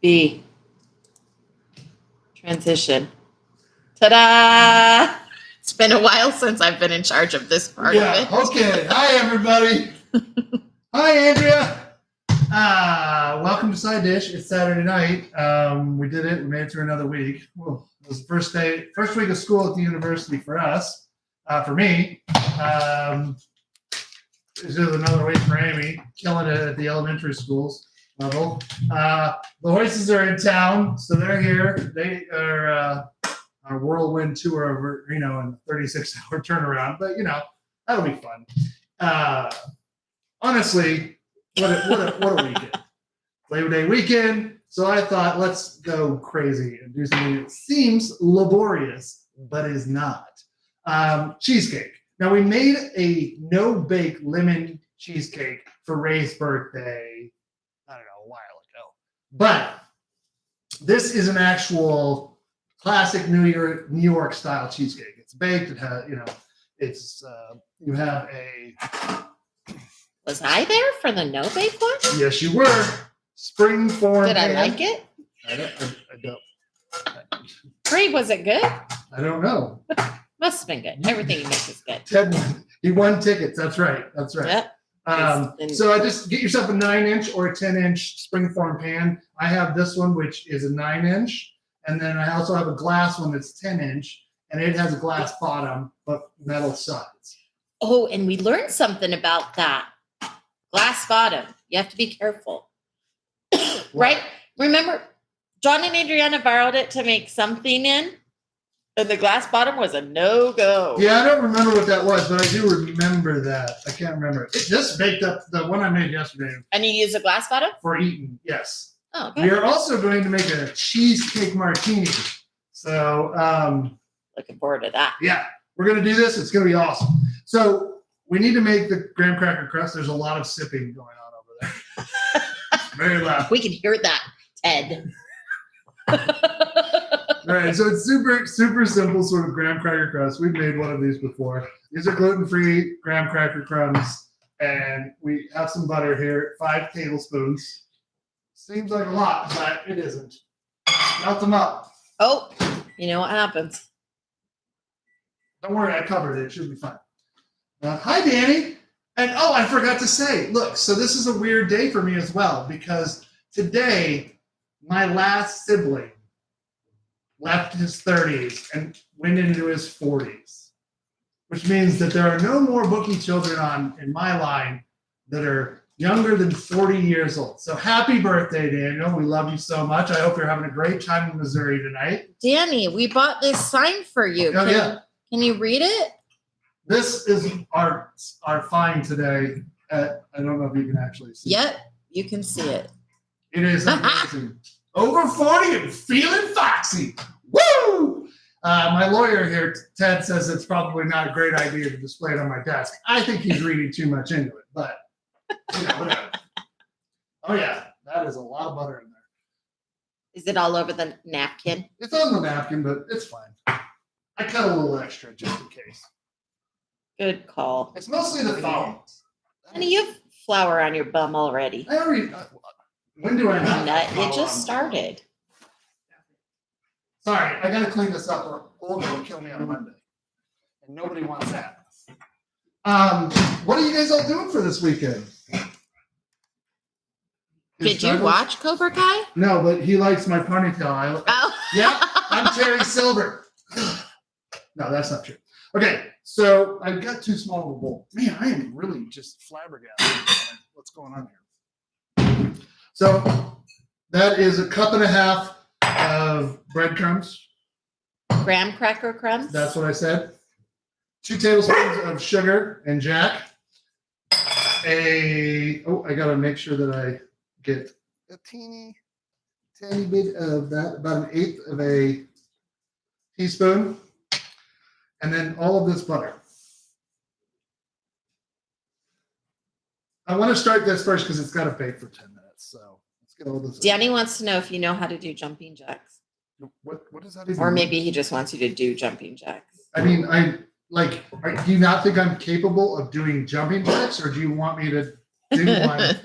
B. Transition. Ta-da! It's been a while since I've been in charge of this part of it. Okay. Hi, everybody. Hi, Andrea. Welcome to Side Dish. It's Saturday night. We did it. We made it through another week. Well, it was the first week of school at the university for us. For me. This is another week for Amy. Killing it at the elementary schools level. The Hoists are in town, so they're here. They are our whirlwind tour over, in a 36-hour turnaround. But that'll be fun. Honestly, what a weekend! Labor Day weekend. So I thought, let's go crazy and do something that seems laborious, but is not. Cheesecake. Now we made a no-bake lemon cheesecake for Ray's birthday. I don't know, a while ago. But this is an actual classic New York style cheesecake. It's baked. It has, it's you have a. Was I there for the no bake one? Yes, you were. Spring form. Did I like it? I don't. Ray, was it good? I don't know. Must have been good. Everything he makes is good. Ted won. He won tickets. That's right. Yep. So I just get yourself a 9-inch or a 10-inch springform pan. I have this one, which is a 9-inch, and then I also have a glass one that's 10-inch, and it has a glass bottom but metal sides. Oh, and we learned something about that. Glass bottom. You have to be careful. Right? Remember, John and Adriana borrowed it to make something in, and the glass bottom was a no-go. Yeah, I don't remember what that was, but I do remember that. I can't remember. It just baked up the one I made yesterday. And you use a glass bottom? For eating, yes. Oh, okay. We are also going to make a cheesecake martini. So, looking forward to that. Yeah, we're going to do this. It's going to be awesome. So, we need to make the graham cracker crust. There's a lot of sipping going on over there. Very loud. We can hear that, Ted. All right, so it's super, super simple sort of graham cracker crust. We've made one of these before. These are gluten-free graham cracker crumbs, and we have some butter here, 5 tablespoons. Seems like a lot, but it isn't. Melt them up. Oh, you know what happens. Don't worry, I covered it. It should be fine. Hi, Danny. And I forgot to say, look, so this is a weird day for me as well, because today, my last sibling left his 30s and went into his 40s, which means that there are no more Bookie children in my line that are younger than 40 years old. So happy birthday, Daniel. We love you so much. I hope you're having a great time in Missouri tonight. Danny, we bought this sign for you. Yeah. Can you read it? This is our find today. I don't know if you can actually see Yep, you can see it. It is amazing. Over 40 and feeling foxy. Woo! My lawyer here, Ted, says it's probably not a great idea to display it on my desk. I think he's reading too much into it, but whatever. Oh yeah, that is a lot of butter in there. Is it all over the napkin? It's on the napkin, but it's fine. I cut a little extra just in case. Good call. It's mostly the foam. Honey, you have flour on your bum already. I already. When do I not? It just started. Sorry, I gotta clean this up or Olga will kill me on Monday. And nobody wants that. What are you guys all doing for this weekend? Did you watch Cobra Kai? No, but he likes my ponytail. Yeah, I'm Terry Silver. No, that's not true. Okay, so I've got too small of a bowl. Man, I am really just flabbergasted. What's going on here? So that is 1.5 cups of breadcrumbs. Graham cracker crumbs? That's what I said. 2 tablespoons of sugar and jack. I gotta make sure that I get a tiny bit of that, about 1/8 of a teaspoon. And then all of this butter. I want to start this first because it's got to bake for 10 minutes. So let's get all this. Danny wants to know if you know how to do jumping jacks. What is that even? Or maybe he just wants you to do jumping jacks. I mean, do you not think I'm capable of doing jumping jacks, or do you want me to do one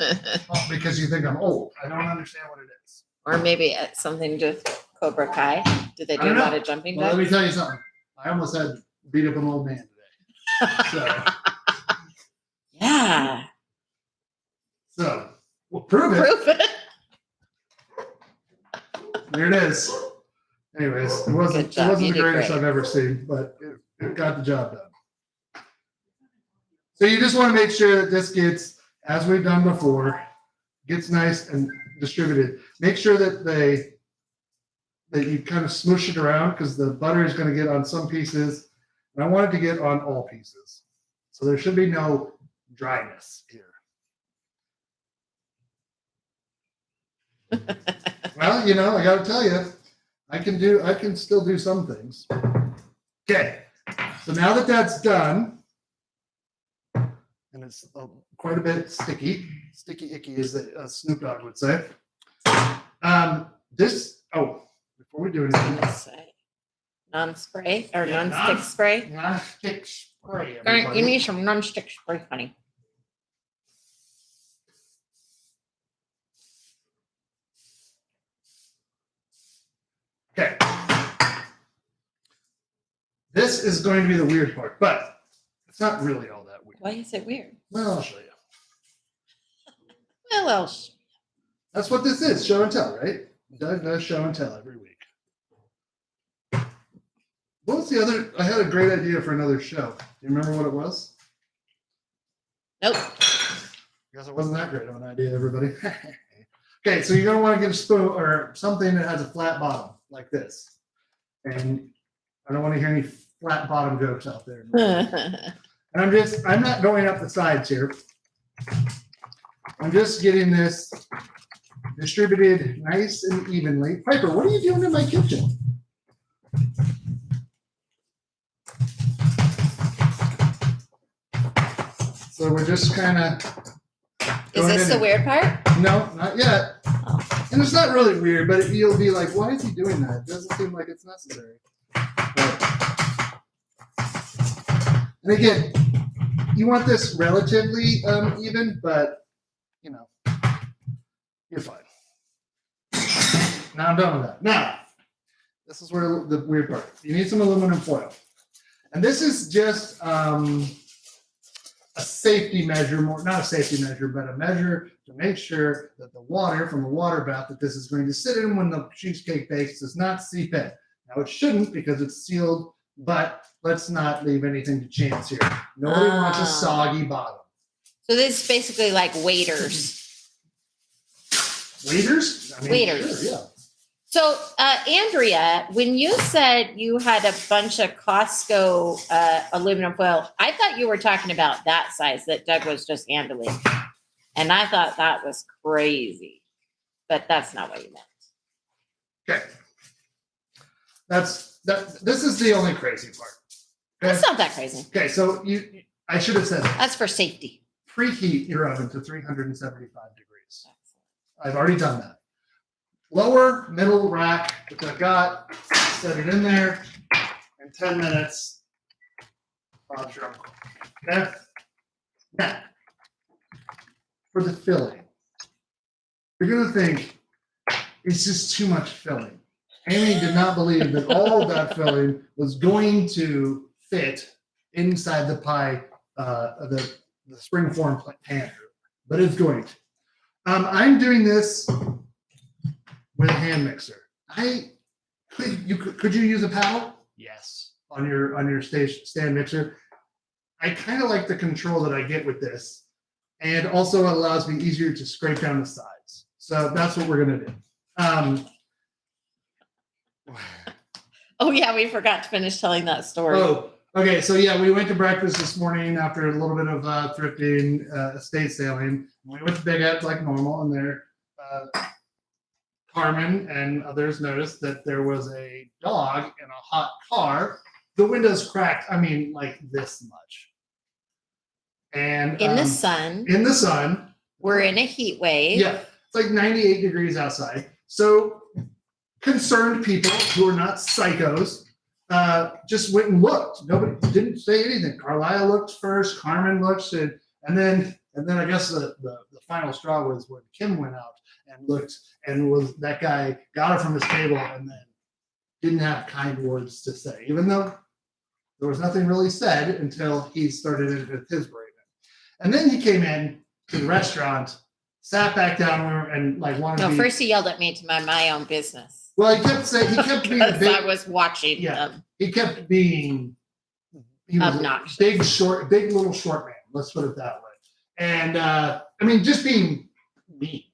because you think I'm old? I don't understand what it is. Or maybe it's something to do with Cobra Kai. Do they I do a don't know. lot of jumping Well, let jacks? me tell you something. I almost had to beat up an old man today. Yeah. So we'll prove it. Proof it. There it is. Anyways, it wasn't Good job. the You did greatest great. I've ever seen, but it got the job done. So you just want to make sure that this gets, as we've done before, gets nice and distributed. Make sure that you kind of smoosh it around because the butter is going to get on some pieces, and I want it to get on all pieces. So there should be no dryness here. Well, you know, I got to tell you, I can still do some things. Okay, so now that that's done, and it's quite a bit sticky icky, as Snoop Dogg would say. Before we do anything, Non-spray or Yeah, non-stick spray. non-stick spray. You Everybody. need some non-stick spray, honey. Okay. This is going to be the weird part, but it's not really all that weird. Why is it weird? Well, I'll show you. Well, else. That's what this is, show and tell, right? Doug does show and tell every week. What was the other? I had a great idea for another show. Do you remember what it was? Nope. Guess it wasn't that great of an idea, everybody. Okay, so you're going to want to get a spoon or something that has a flat bottom, like this. And I don't want to hear any flat bottom jokes out there. And I'm not going up the sides here. I'm just getting this distributed nice and evenly. Piper, what are you doing in my kitchen? So we're just kind of. Is this the weird part? No, not yet. Oh. And it's not really weird, but you'll be like, why is he doing that? It doesn't seem like it's necessary. But, and again, you want this relatively even, but you know, you're fine. Now I'm done with that. Now, this is where the weird part. You need some aluminum foil. And this is just a safety measure, not a safety measure, but a measure to make sure that the water from the water bath that this is going to sit in when the cheesecake bakes does not seep in. Now it shouldn't because it's sealed, but let's not leave anything to chance here. Nobody wants a soggy bottom. So this is basically like waiters. Waiters? I mean, Waiters. Sure, yeah. So, Andrea, when you said you had a bunch of Costco aluminum foil, I thought you were talking about that size that Doug was just handling. And I thought that was crazy. But that's not what you meant. Okay. This is the only crazy part. Okay? That's not that crazy. Okay, so I should have said That's for safety. preheat your oven to 375 degrees. I've already done that. Lower, middle rack, which I've got, set it in there, in 10 minutes, Bob's your uncle. Okay? Now, for the filling, you're going to think it's just too much filling. Amy did not believe that all of that filling was going to fit inside the pie, the springform pan, but it's going to. I'm doing this with a hand mixer. Could you use a paddle? Yes. On your stand mixer. I kind of like the control that I get with this, and also it allows me easier to scrape down the sides. So that's what we're gonna do. Oh, yeah, we forgot to finish telling that story. Oh, okay. So yeah, we went to breakfast this morning after a little bit of thrifting, estate sailing. We went to Big Ed like normal, and there, Carmen and others noticed that there was a dog in a hot car. The windows cracked. I mean, like this much. And In the sun. In the sun. We're in a heat wave. Yeah, it's like 98 degrees outside. So concerned people who are not psychos just went and looked. Nobody didn't say anything. Carlisle looked first. Carmen looked, and then I guess the final straw was when Kim went out and looked and was that guy got her from his table and then didn't have kind words to say, even though there was nothing really said until he started it with his brain. And then he came in to the restaurant, sat back down and like wanted to be, first he yelled at me to mind my own business. well, he kept saying he kept being Because big, I was watching them. he kept being he was Obnoxious. big little short man. Let's put it that way. And I mean, just being mean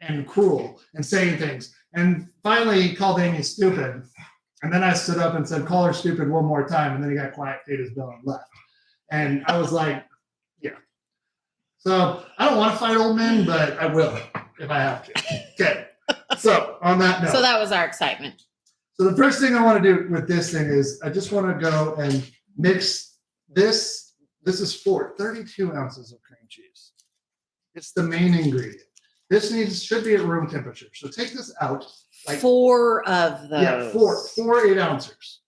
and cruel and saying things. And finally, he called Amy stupid. And then I stood up and said, "Call her stupid one more time." And then he got quiet, paid his bill, and left. And I was like, "Yeah." So I don't want to fight old men, but I will if I have to. Okay. So on that note, So that was our excitement. so the first thing I want to do with this thing is I just want to go and mix this. This is 32 ounces of cream cheese. It's the main ingredient. This should be at room temperature. So take this out. Like 4 of those. yeah, four 8-ounces,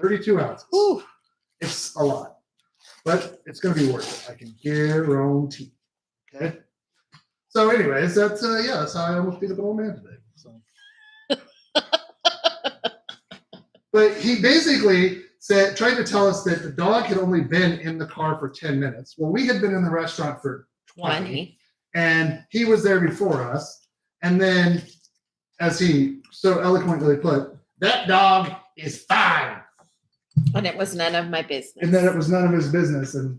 32 ounces. Ooh. It's a lot, but it's going to be worth it. I can guarantee. Okay. So, anyways, that's that's how I almost beat up an old man today. So. But he basically tried to tell us that the dog had only been in the car for 10 minutes. Well, we had been in the restaurant for 20, and he was there before us. And then, as he so eloquently put, that dog is fine. And it was none of my business. And then it was none of his business. And,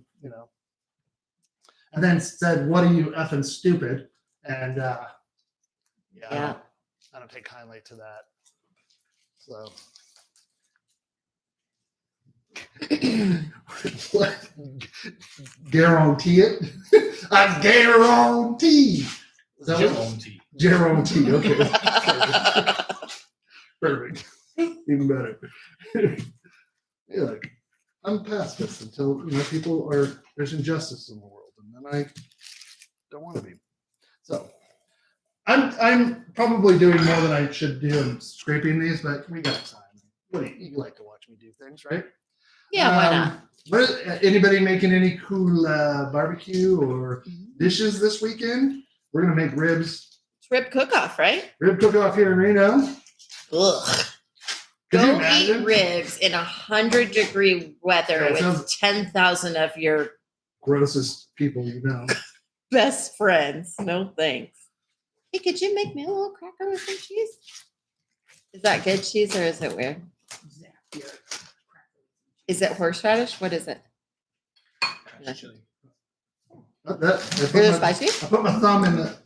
and then said, "What are you effing stupid?" And Yeah. I don't take kindly to that. So. Guarantee it. I guarantee. Is that what? Guarantee. Okay. Perfect. Even better. Yeah, like, I'm past this until there's injustice in the world, and then I don't want to be. So I'm probably doing more than I should do in scraping these, but we got time. What do you like to watch me do things, right? Yeah, why not? But anybody making any cool barbecue or dishes this weekend? We're gonna make ribs. It's rib cook-off, right? Rib cook-off here in Reno. Ugh. Could you Go imagine? eat ribs in 100-degree weather Yeah, it with sounds- 10,000 of your Grossest people you know. best friends. No thanks. Hey, could you make me a little cracker with some cheese? Is that good cheese or is it weird? Is it horseradish? What is it? Is Is it spicy? I put my thumb in the.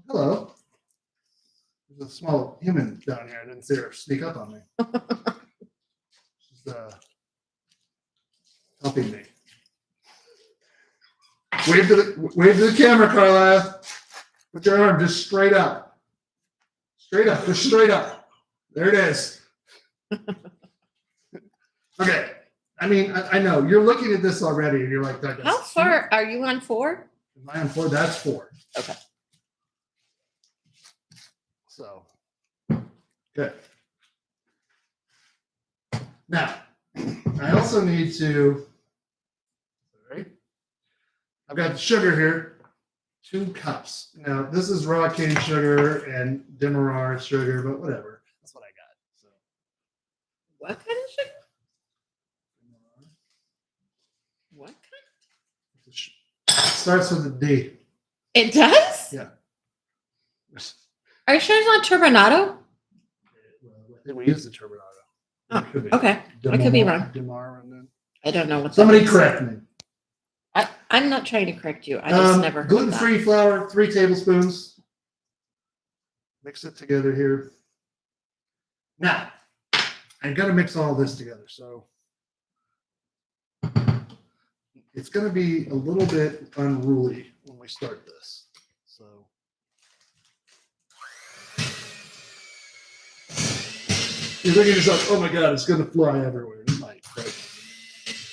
Hello. There's a small human down here. I didn't see her sneak up on me. She's helping me. Wave to the camera, Carlisle. Put your arm just straight up. Straight up. Just straight up. There it is. Okay. I mean, I know you're looking at this already, and you're like, "That." How far are you on 4? Am I on 4? That's 4. Okay. So, good. Now, I also need to. Sorry. I've got sugar here. 2 cups. Now, this is raw cane sugar and demerara sugar, but whatever. That's what I got. So. What kind of sugar? What kind? It starts with a D. It does? Yeah. Are you sure it's not turbinado? I think we use the turbinado. Oh, It could be. okay. I could be wrong. Demerara and then. I don't know what that Somebody is. correct me. I'm not trying to correct you. I just never heard that. Gluten-free flour, 3 tablespoons. Mix it together here. Now, I've got to mix all this together. So it's going to be a little bit unruly when we start this. So you're thinking to yourself, "Oh my God, it's going to fly everywhere." It might, but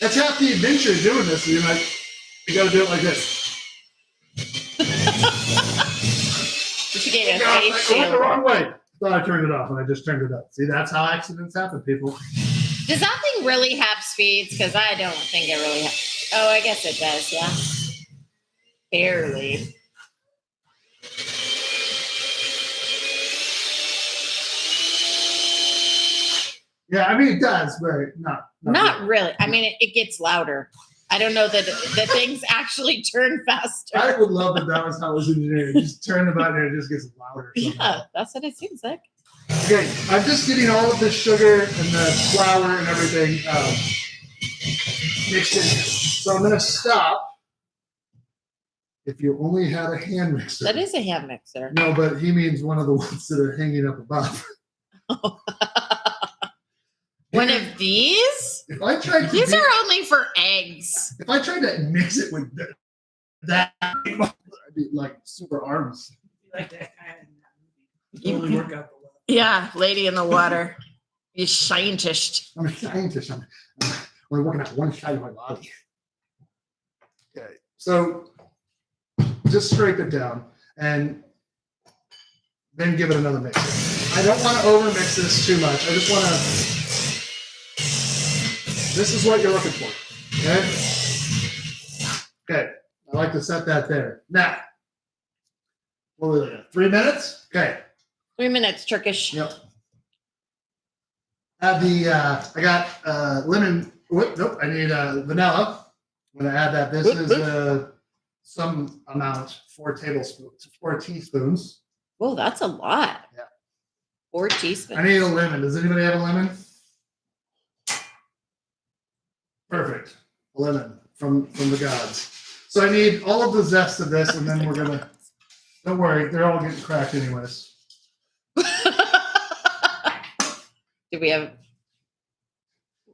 that's half the adventure of doing this. You're like, you got to do it like this. You should get your I face went the shield. wrong way. Thought I turned it off, and I just turned it up. See, that's how accidents happen, people. Does that thing really have speeds? Because I don't think it really has. Oh, I guess it does, yeah. Barely. Yeah, I mean it does, but Not really. I mean, it gets louder. I don't know that the things actually turn faster. I would love if that was how it was engineered. You just turn the button and it just gets louder. Somehow. Yeah, that's what it seems like. Okay, I'm just getting all of the sugar and the flour and everything mixed in. So I'm gonna stop. If you only had a hand mixer. That is a hand mixer. No, but he means one of the ones that are hanging up above. One of these? If I tried to These are only for eggs. If I tried to mix it with that, I'd be like super arms. Like that kind of totally work out the love. Yeah, lady in the water. You scientist. I'm a scientist. We're working out one side of my body. Okay, so just scrape it down and then give it another mix. I don't want to overmix this too much. I just want to. This is what you're looking for. Okay. Okay. I like to set that there. Now, what are we looking at? 3 minutes? Okay. 3 minutes, Turkish. Yep. Add the, I got lemon, nope, I need vanilla. I'm going to add that. This is some amount, 4 teaspoons. Whoa, that's a lot. Yeah. 4 teaspoons. I need a lemon. Does anybody have a lemon? Perfect. A lemon from the gods. So I need all of the zest of this, and then we're going to, don't worry, they're all getting cracked anyways. Do we have?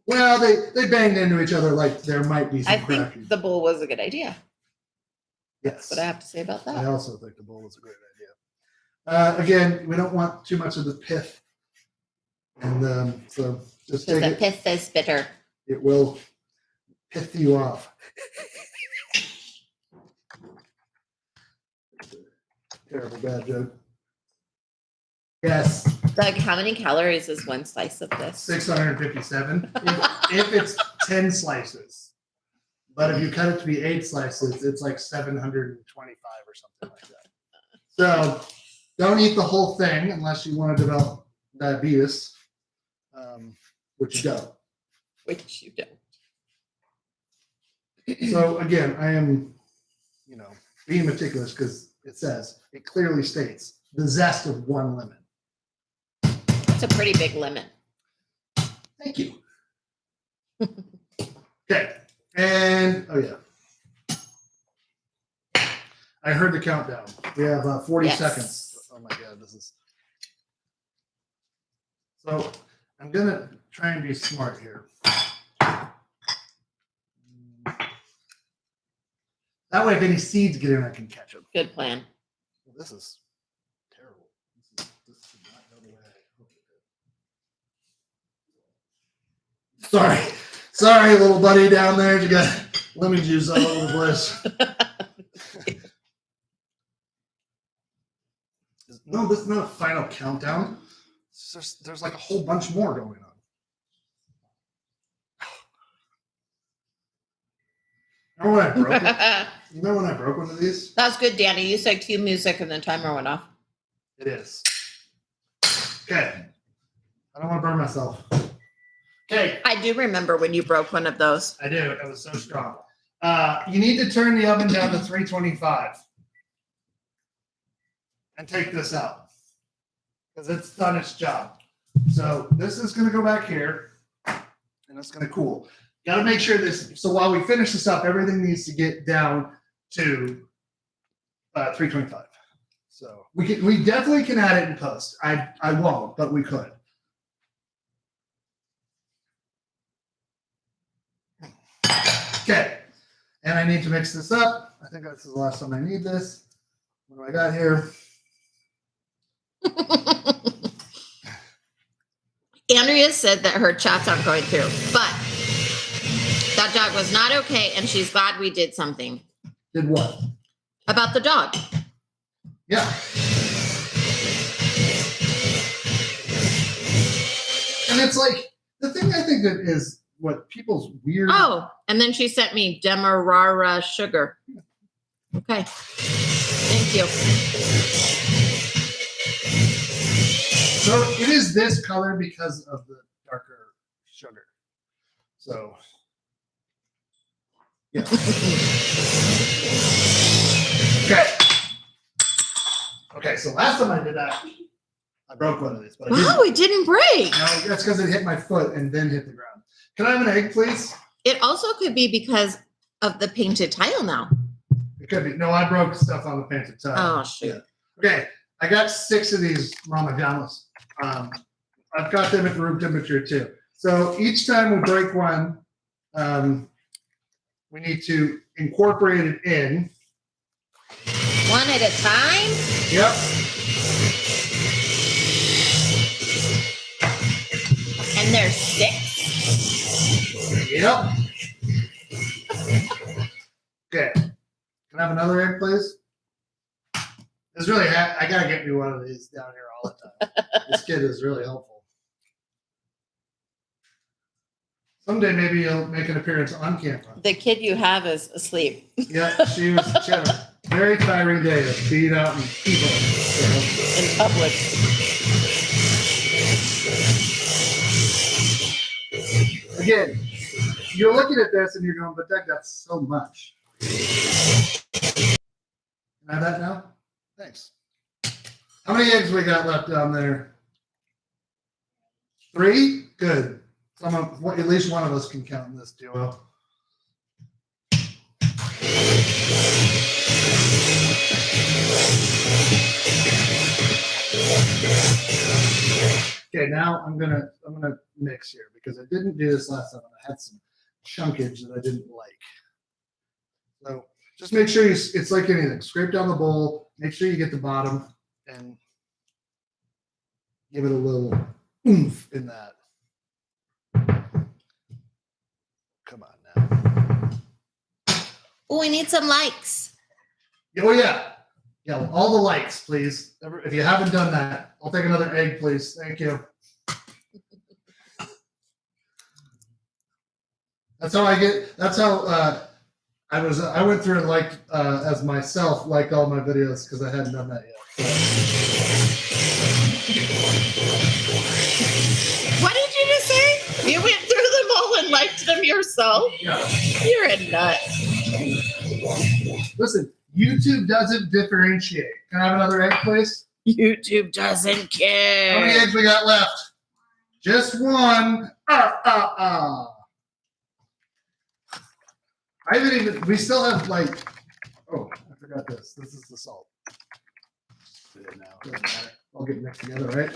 Well, they banged into each other like there might be some I cracking. think the bowl was a good idea. Yes. That's what I have to say about I that. also think the bowl was a great idea. Again, we don't want too much of the pith. And so just Because take the it. pith is bitter. It will pith you off. Terrible bad joke. Yes, Doug, how many calories is one slice of this? 657. if it's 10 slices. But if you cut it to be 8 slices, it's like 725 or something like that. So don't eat the whole thing unless you want to develop diabetes, which you don't. Which you don't. So again, I am, being meticulous because it clearly states the zest of 1 lemon. It's a pretty big lemon. Thank you. Okay. And, oh yeah. I heard the countdown. We have 40 Yes. seconds. Oh my God, this is. So I'm going to try and be smart here. That way, if any seeds get in, I can catch them. Good plan. Well, this is terrible. This did not go the way I hoped it did. Sorry, little buddy down there. You got lemon juice all over the place. No, this is not a final countdown. There's like a whole bunch more going on. Remember when I broke it? You remember when I broke one of these? That was good, Danny. You said cue music and the timer went off. It is. Okay. I don't want to burn myself. Okay. I do remember when you broke one of those. I do. It was so strong. You need to turn the oven down to 325 and take this out because it's done its job. So this is going to go back here and it's going to cool. Got to make sure this. So while we finish this up, everything needs to get down to 325. So we definitely can add it in post. I won't, but we could. Okay, and I need to mix this up. I think this is the last time I need this. What do I got here? Andrea said that her chats aren't going through, but that dog was not okay, and she's glad we did something Did what? about the dog. Yeah. And it's like, the thing I think that is what people's weird. Oh, and then she sent me Demerara sugar. Okay. Thank you. So it is this color because of the darker sugar. So, yeah. Okay, so last time I did that, I broke one of these. But I Wow, it didn't break. no, that's because it hit my foot and then hit the ground. Can I have an egg, please? It also could be because of the painted tile now. It could be. No, I broke stuff on the painted tile. Oh, shoot. Okay, I got 6 of these Ramajanos. I've got them at room temperature too. So each time we break one, we need to incorporate it in. One at a time? Yep. And there's 6? Yep. Okay. Can I have another egg, please? It's really, I gotta get me one of these down here all the time. This kid is really helpful. Someday maybe he'll make an appearance on camera. The kid you have is asleep. Yeah, she had a very tiring day of being out and people. In public. Again, you're looking at this and you're going, but that got so much. Can I have that now? Thanks. How many eggs we got left down there? 3? Good. At least one of us can count in this duo. Okay, now I'm gonna mix here because I didn't do this last time and I had some chunkage that I didn't like. So just make sure it's like anything. Scrape down the bowl, make sure you get the bottom, and give it a little oomph in that. Come on now. Oh, we need some likes. Oh yeah. Yeah, all the likes, please. If you haven't done that, I'll take another egg, please. Thank you. That's how I went through and liked as myself, liked all my videos because I hadn't done that yet. What did you just say? You went through them all and liked them yourself? Yeah. You're a nut. Listen, YouTube doesn't differentiate. Can I have another egg, please? YouTube doesn't care. How many eggs we got left? Just one. I haven't even, we still have like, oh, I forgot this. This is the salt. Do it now. Doesn't matter. I'll get it mixed together, right?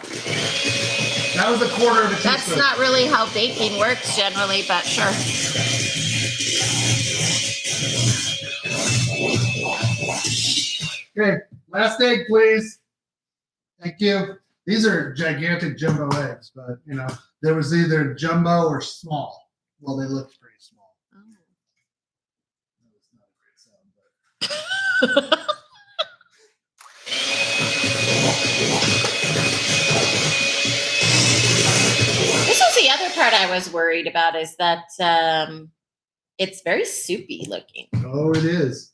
That was a quarter of a teaspoon. That's not really how baking works generally, but sure. Okay, last egg, please. Thank you. These are gigantic jumbo eggs, but you know, there was either jumbo or small. Well, they looked pretty small. Oh. That was not a great sound, but This was the other part I was worried about is that it's very soupy looking. oh, it is.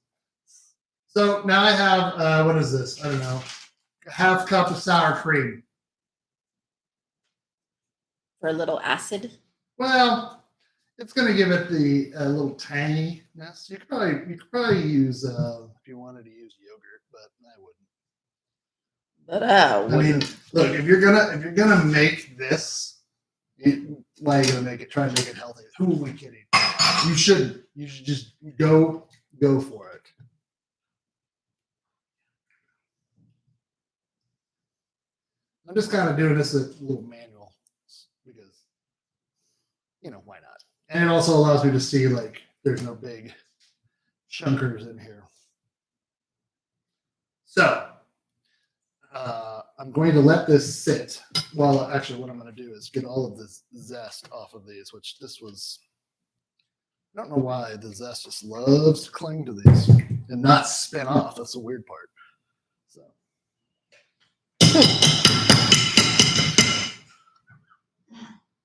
So now I have what is this? I don't know. A half cup of sour cream. For a little acid. Well, it's going to give it the little tanginess. You could probably use if you wanted to use yogurt, but I wouldn't. But I mean, look, if you're gonna make this, why are you gonna make it? Try and make it healthy. Who are we kidding? You shouldn't. You should just go for it. I'm just kind of doing this a little manual because, you know, why not? And it also allows me to see like there's no big chunkers in here. So I'm going to let this sit. Well, actually, what I'm going to do is get all of this zest off of these, which this was. I don't know why the zest just loves to cling to these and not spin off. That's the weird part. So.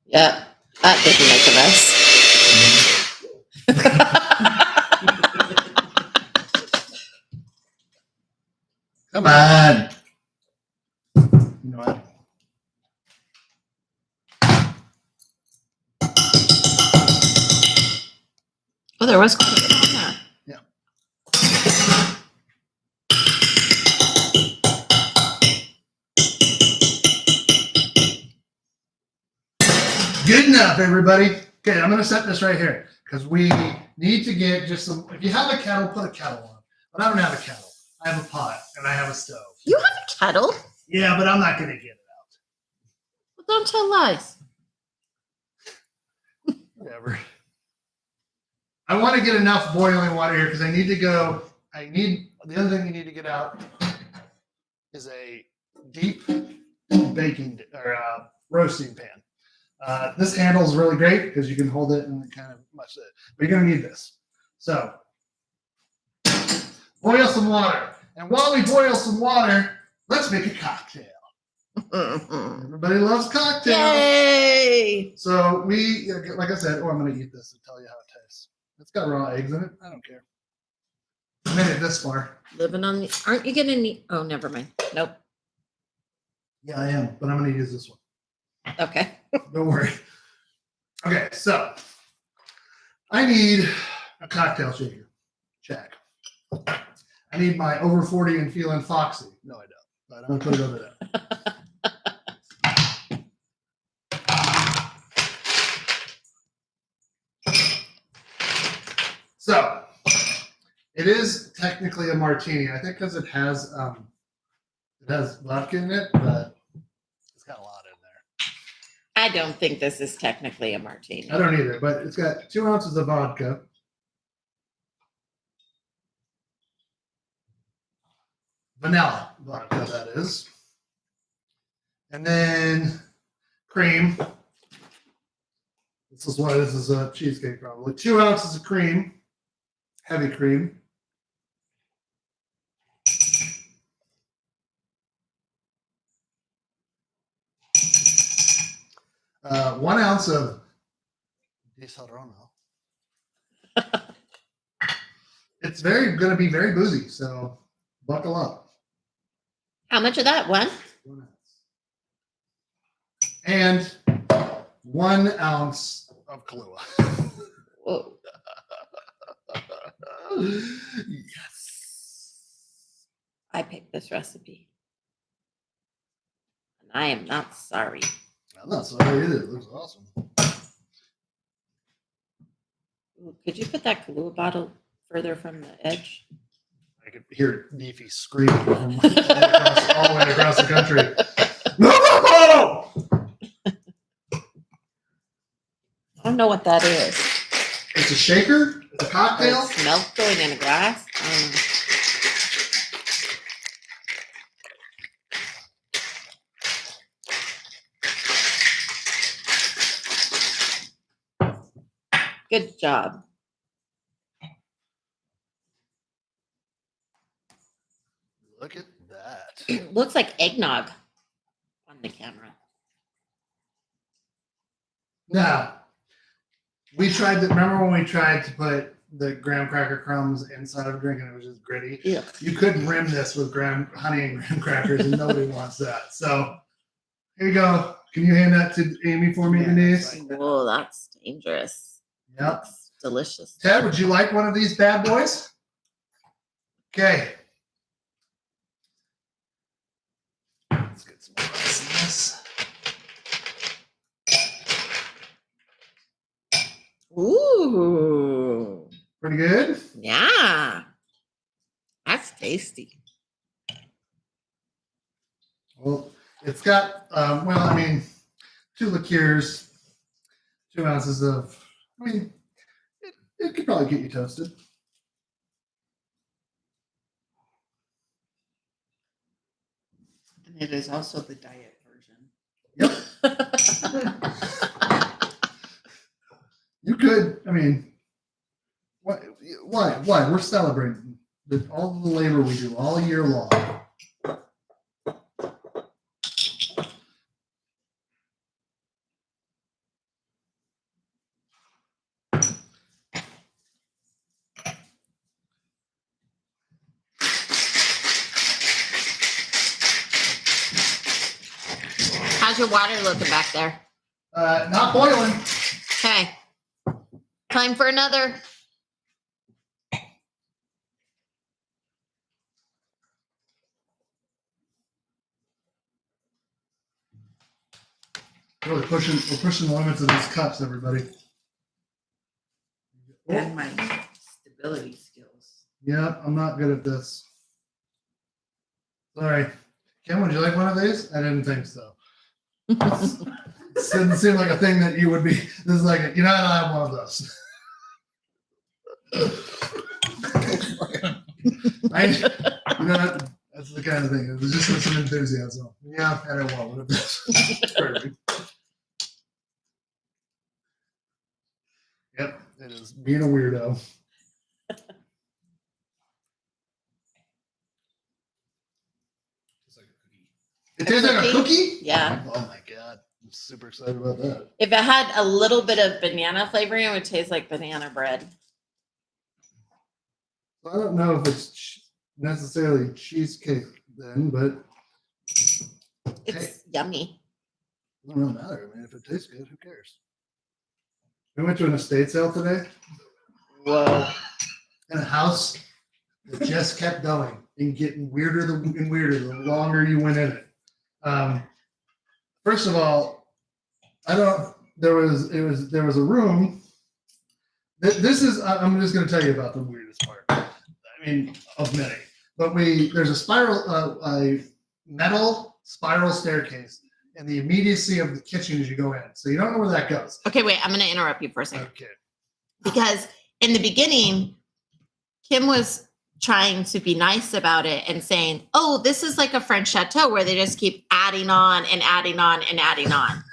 Yeah, that didn't make a mess. Come on. You know what? there was quite a bit on there. Good enough, everybody. Okay, I'm gonna set this right here because we need to get just some. If you have a kettle, put a kettle on. But I don't have a kettle. I have a pot and I have a stove. You have a kettle? Yeah, but I'm not gonna get it out. Well, don't tell lies. Whatever. I want to get enough boiling water here because I need to go. The other thing you need to get out is a deep baking or roasting pan. This handle is really great because you can hold it and kind of mush it. But you're going to need this. So, boil some water. And while we boil some water, let's make a cocktail. Everybody loves cocktails. Yay! So we, like I said, I'm going to eat this and tell you how it tastes. It's got raw eggs in it. I don't care. I made it this far. Living on the. Aren't you gonna need? Oh, never mind. Nope. Yeah, I am, but I'm going to use this one. Okay. Don't worry. Okay, so I need a cocktail shaker. Check. I need my over 40 and feeling foxy. No, I don't. But I'm going to put it over there. So it is technically a martini. I think because it has vodka in it, but it's got a lot in there. I don't think this is technically a martini. I don't either, but it's got 2 ounces of vodka. Vanilla vodka, that is. And then cream. This is a cheesecake probably. 2 ounces of cream, heavy cream. One ounce of Di Serrano. It's going to be very boozy, so buckle up. How much of that? 1? 1 ounce. And 1 ounce of Kahlua. Whoa. Yes. I picked this recipe. And I am not sorry. I'm not sorry either. It looks awesome. Ooh, could you put that Kahlua bottle further from the edge? I could hear Neefy screaming from all the way across the country. No, no, no! I don't know what that is. It's a shaker? It's a cocktail? It's milk going in a glass? I don't know. Good job. Look at that. Looks like eggnog on the camera. Now, remember when we tried to put the graham cracker crumbs inside of a drink and it was just gritty? Yeah. You couldn't rim this with honey and graham crackers and nobody wants that. So here you go. Can you hand that to Amy for me, Denise? Whoa, that's dangerous. Yep. Looks delicious. Ted, would you like one of these bad boys? Okay. Let's get some more ice in this. Ooh. Pretty good? Yeah. That's tasty. Well, it's got, 2 liqueurs, 2 ounces of, it could probably get you toasted. And it is also the diet version. Yep. You could, why? We're celebrating all the labor we do all year long. How's your water looking back there? Not boiling. Okay. Time for another. Really we're pushing the limits of these cups, everybody. And my stability skills. Yeah, I'm not good at this. Sorry. Kim, would you like one of these? I didn't think so. It didn't seem like a thing that you would be. This is like, you know, I don't have one of those. You know, that's the kind of thing. It was just with some enthusiasm. Yeah, I don't want one of those. Perfect. Yep, it is being a weirdo. It tastes like a cookie? Yeah. Oh my God. I'm super excited about that. If it had a little bit of banana flavoring, it would taste like banana bread. I don't know if it's necessarily cheesecake then, but It's yummy. it doesn't really matter. I mean, if it tastes good, who cares? We went to an estate sale today Whoa. in a house that just kept going and getting weirder and weirder the longer you went in it. First of all, there was a room. This is, I'm just going to tell you about the weirdest part. I mean, of many. But there's a metal spiral staircase in the immediacy of the kitchen as you go in. So you don't know where that goes. Okay, wait, I'm going to interrupt you for a second. Okay. Because in the beginning, Kim was trying to be nice about it and saying, oh, this is like a French chateau where they just keep adding on and adding on and adding on.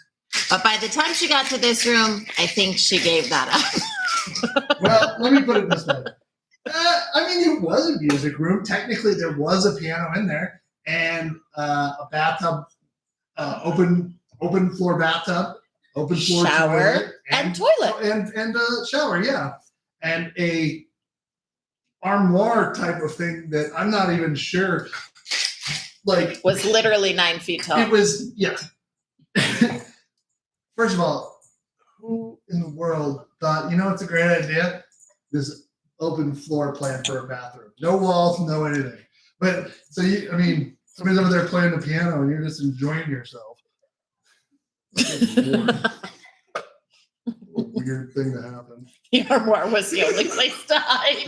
But by the time she got to this room, I think she gave that up. Well, let me put it this way. I mean, it was a music room. Technically, there was a piano in there and a bathtub, open floor bathtub, open floor Shower toilet, and toilet. and a shower, yeah, and a armoire type of thing that I'm not even sure. Like, Was literally 9 feet tall. it was, yeah. First of all, who in the world thought, you know, it's a great idea? This open floor plan for a bathroom. No walls, no anything. But so I mean, somebody's over there playing the piano and you're just enjoying yourself. Weird thing to happen. The armoire was the only place to hide.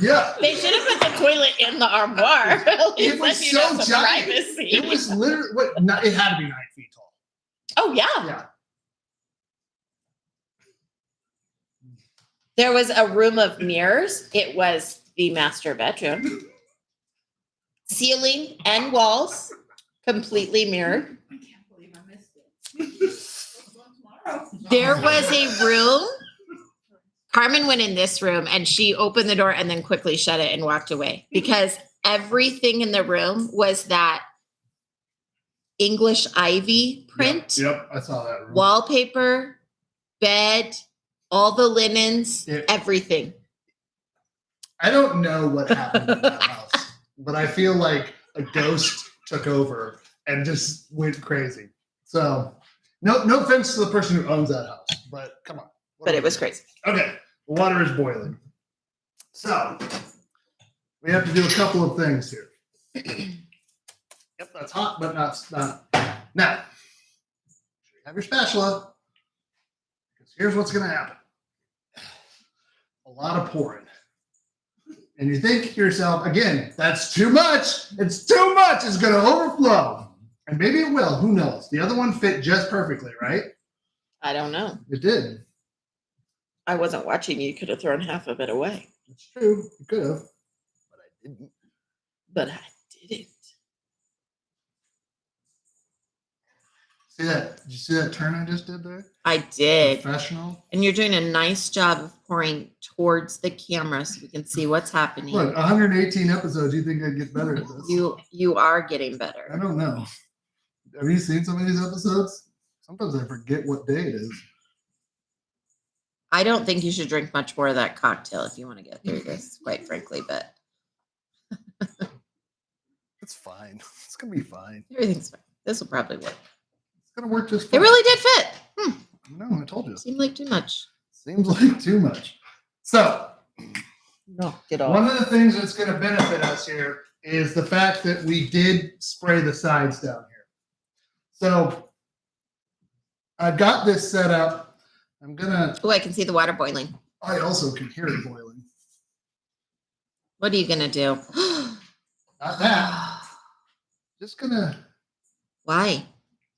Yeah. They should have put the toilet in the armoire. At least It was then you'd have so some giant. privacy. It was literally, it had to be 9 feet tall. Oh, yeah. Yeah. There was a room of mirrors. It was the master bedroom. Ceiling and walls completely mirrored. I can't believe I missed it. Tomorrow. There was a room. Carmen went in this room and she opened the door and then quickly shut it and walked away because everything in the room was that English ivy print, Yep, I saw that room. wallpaper, bed, all the linens, everything. I don't know what happened in that house, but I feel like a ghost took over and just went crazy. So, no offense to the person who owns that house, but come on. But it was crazy. Okay, the water is boiling. So, we have to do a couple of things here. Yep, that's hot, but not. Now, have your spatula, because here's what's going to happen. A lot of pouring. And you think to yourself, again, that's too much. It's too much. It's going to overflow. And maybe it will. Who knows? The other one fit just perfectly, right? I don't know. It did. I wasn't watching. You could have thrown half of it away. It's true. You could have. But I didn't. But I didn't. See that? Did you see that turn I just did there? I did. Professional. And you're doing a nice job of pouring towards the camera so we can see what's happening. Look, 118 episodes. You think I'd get better at this? You are getting better. I don't know. Have you seen some of these episodes? Sometimes I forget what day it is. I don't think you should drink much more of that cocktail if you want to get through this, quite frankly, but It's fine. It's gonna be fine. everything's fine. This will probably work. It's gonna work just It fine. really did fit. No, I told you. Seemed like too much. Seems like too much. So, No, get off. one of the things that's going to benefit us here is the fact that we did spray the sides down here. So, I've got this set up. I'm gonna. Oh, I can see the water boiling. I also can hear it boiling. What are you gonna do? Not that. Just gonna. Why?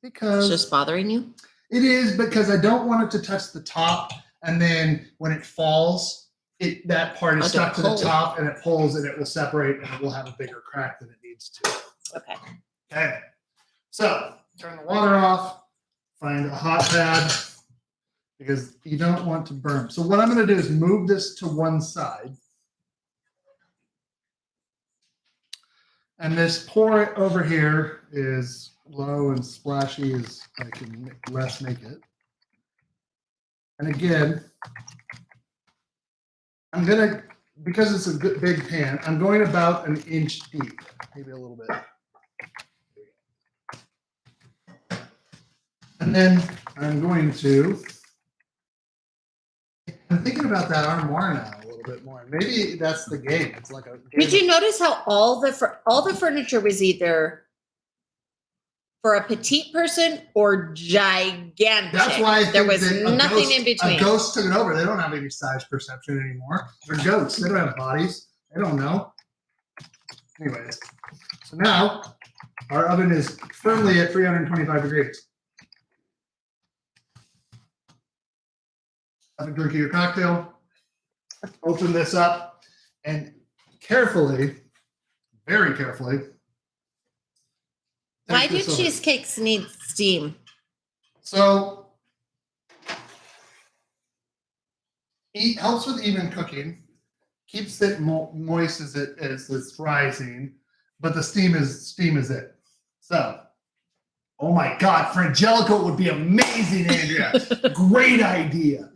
Because It's just bothering you? it is, because I don't want it to touch the top, and then when it falls, that part is Oh, to stuck to the pull. top, and it pulls, and it will separate, and it will have a bigger crack than it needs to. Okay. Okay. So turn the water off. Find a hot pad, because you don't want to burn. So what I'm going to do is move this to one side. And this pour over here is low and splashy as I can make it. And again, I'm going to, because it's a good big pan, I'm going about an inch deep, maybe a little bit. And then I'm going to, I'm thinking about that armoire now a little bit more. Maybe that's the game. It's like a game. Did you notice how all the furniture was either for a petite person or gigantic? That's why I there think was that nothing in between. A ghost took it over. They don't have any size perception anymore. They're ghosts. They don't have bodies. They don't know. Anyways, so now our oven is firmly at 325 degrees. Have a drink of your cocktail. Open this up and carefully, very carefully. Why take do this over. cheesecakes need steam? So it helps with even cooking, keeps it moist as it's rising, but the steam is it. So, oh my God, Frangelico would be amazing, Andrea. Great idea.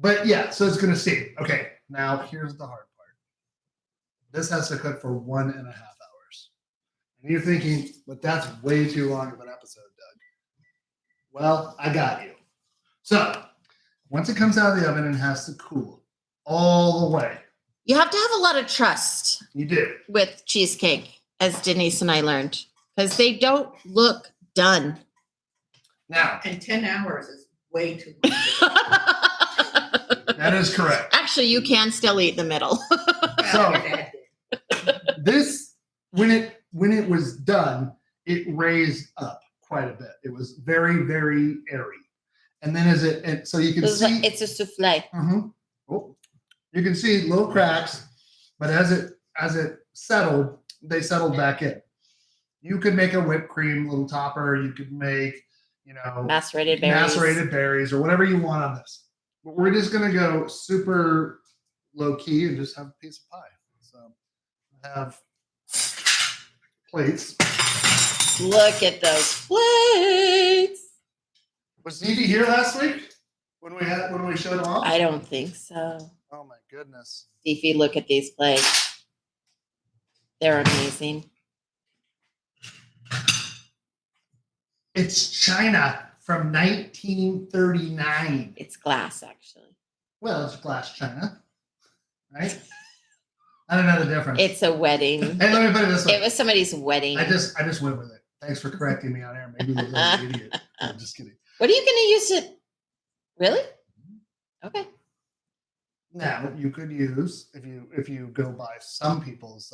But yeah, so it's gonna steam. Okay, now here's the hard part. This has to cook for 1.5 hours. And you're thinking, but that's way too long of an episode, Doug. Well, I got you. So once it comes out of the oven, it has to cool all the way. You have to have a lot of trust You do. with cheesecake, as Denise and I learned, because they don't look done. Now, And 10 hours is way too long. that is correct. Actually, you can still eat the middle. So this, when it was done, it raised up quite a bit. It was very, very airy. And then so you can see It's a souffle. Oh, you can see little cracks, but as it settled, they settled back in. You could make a whipped cream little topper. You could make, Macerated berries. macerated berries or whatever you want on this. But we're just gonna go super low key and just have a piece of pie. So I have plates. Look at those plates. Was Stevie here last week when we showed him off? I don't think so. Oh my goodness. Beefy, look at these plates. They're amazing. It's China from 1939. It's glass, actually. Well, it's glass China, right? I don't know the difference. It's a wedding. Hey, let me put it this way. It was somebody's wedding. I just went with it. Thanks for correcting me on air. Maybe you're an idiot. I'm just kidding. What are you going to use it? Really? Okay. Now you could use, if you go by some people's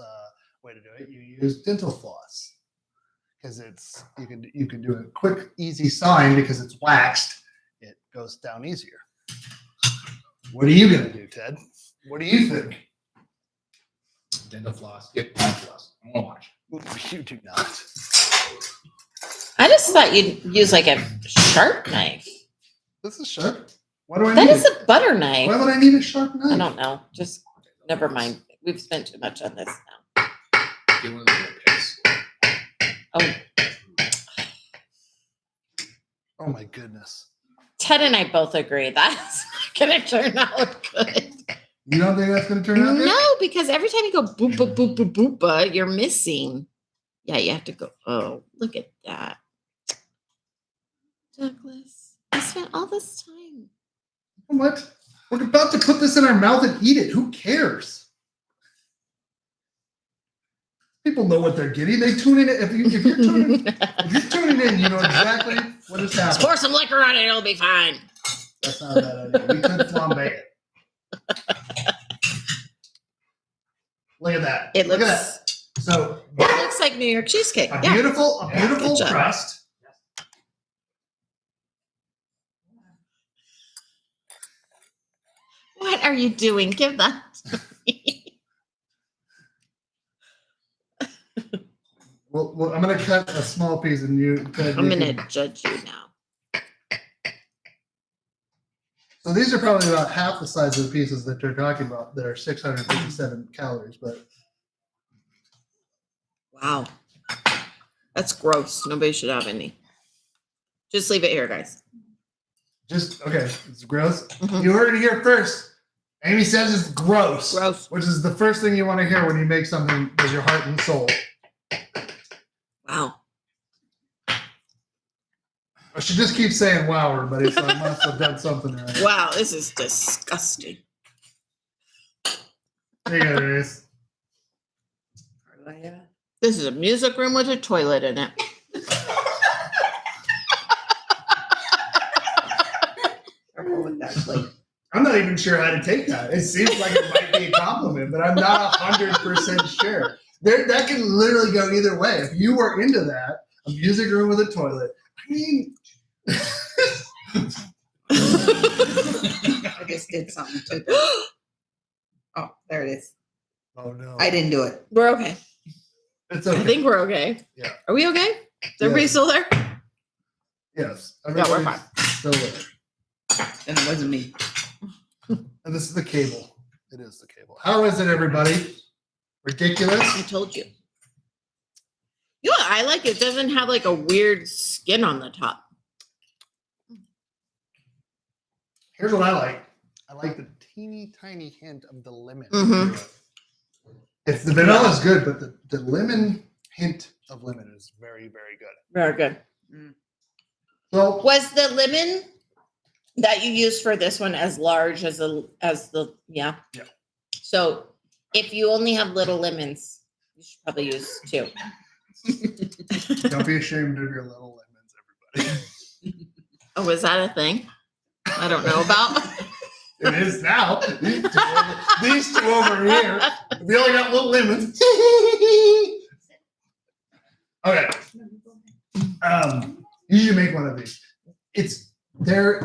way to do it, you use dental floss because you can do a quick, easy sawing because it's waxed. It goes down easier. What are you gonna do, Ted? What do you think? Dental floss. Get my floss. I want to watch. You do not. I just thought you'd use like a sharp knife. This is sharp. What do I That need? is a butter knife. Why would I need a sharp knife? I don't know. Just never mind. We've spent too much on this now. Get one of the little pits. Oh, Oh my goodness. Ted and I both agree that's not going to turn out good. You don't think that's gonna turn out good? No, because every time you go boop, boop, boop, boop, boop, you're missing. Yeah, you have to go. Oh, look at that. Douglas, I spent all this time. What? We're about to put this in our mouth and eat it. Who cares? People know what they're getting. They tune in. If you're tuning in, you know exactly what is Just happening. pour some liquor on it, it'll be fine. That's not a bad idea. We could flambe it. Look at that. It Look looks at that. So it looks like New York cheesecake. a Yeah. beautiful Good job. crust. What are you doing? Give that to me. Well, I'm gonna cut a small piece, and I'm gonna judge you now. So these are probably about half the size of the pieces that you're talking about. That are 657 calories, but Wow. That's gross. Nobody should have any. Just leave it here, guys. just okay. It's gross. Mhm. You heard it here first. Amy says it's gross. Gross. Which is the first thing you want to hear when you make something with your heart and soul. Wow. She just keeps saying wow, everybody, so I must have done something right. Wow, this is disgusting. There you go, Grace. This is a music room with a toilet in it. Careful with that plate. I'm not even sure how to take that. It seems like it might be a compliment, but I'm not 100% sure. That can literally go either way. If you were into that, a music room with a toilet, I mean, I just did something to it. Oh, there it is. oh no. I didn't do it. We're okay. It's I okay. think we're okay. Yeah. Are we okay? Is everybody Yeah. still there? Yes. Yeah, we're Everybody's still there. And it wasn't me. And this is the cable. It is the cable. How is it, everybody? Ridiculous? I told you. You know what I like? It doesn't have like a weird skin on the top. Here's what I like. I like the teeny tiny hint of the lemon. Mhm. It's the vanilla is good, but the lemon hint of lemon is very, very good. Very good. So Was the lemon that you used for this one as large as the yeah? Yeah. So if you only have little lemons, you should probably use two. don't be ashamed of your little lemons, everybody. Oh, was that a thing? I don't know about. It is now. These two over here. We only got little lemons. Okay. You should make one of these. They're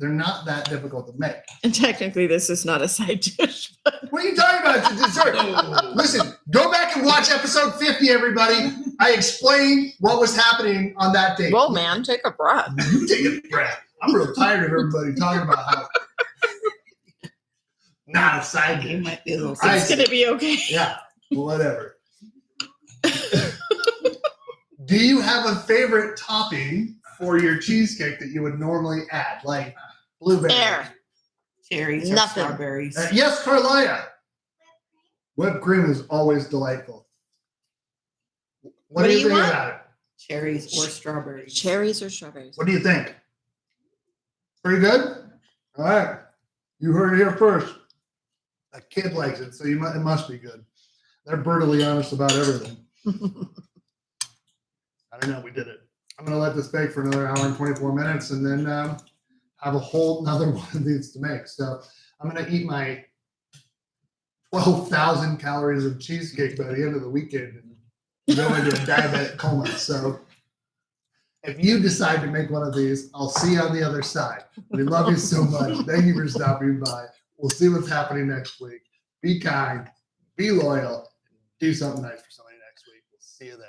not that difficult to make. And technically, this is not a side dish. What are you talking about? It's a dessert. Listen, go back and watch episode 50, everybody. I explained what was happening on that day. Whoa, man, take a breath. You take a breath. I'm real tired of everybody talking about how not a side It dish. might be a little I It's gonna be okay. Yeah, whatever. Do you have a favorite topping for your cheesecake that you would normally add, like blueberry? Air. cherries Nothing. or strawberries. Yes, Carlia. Whipped cream is always delightful. What do you think want? about it? Cherries or strawberries. Cherries or strawberries? What do you think? Pretty good? All right. You heard it here first. A kid likes it, so it must be good. They're brutally honest about everything. I don't know. We did it. I'm going to let this bake for another hour and 24 minutes and then have a whole another one of these to make. So I'm going to eat my 12,000 calories of cheesecake by the end of the weekend and go into a diabetic coma. So if you decide to make one of these, I'll see you on the other side. We love you so much. Thank you for stopping by. We'll see what's happening next week. Be kind, be loyal, do something nice for somebody next week. We'll see you then.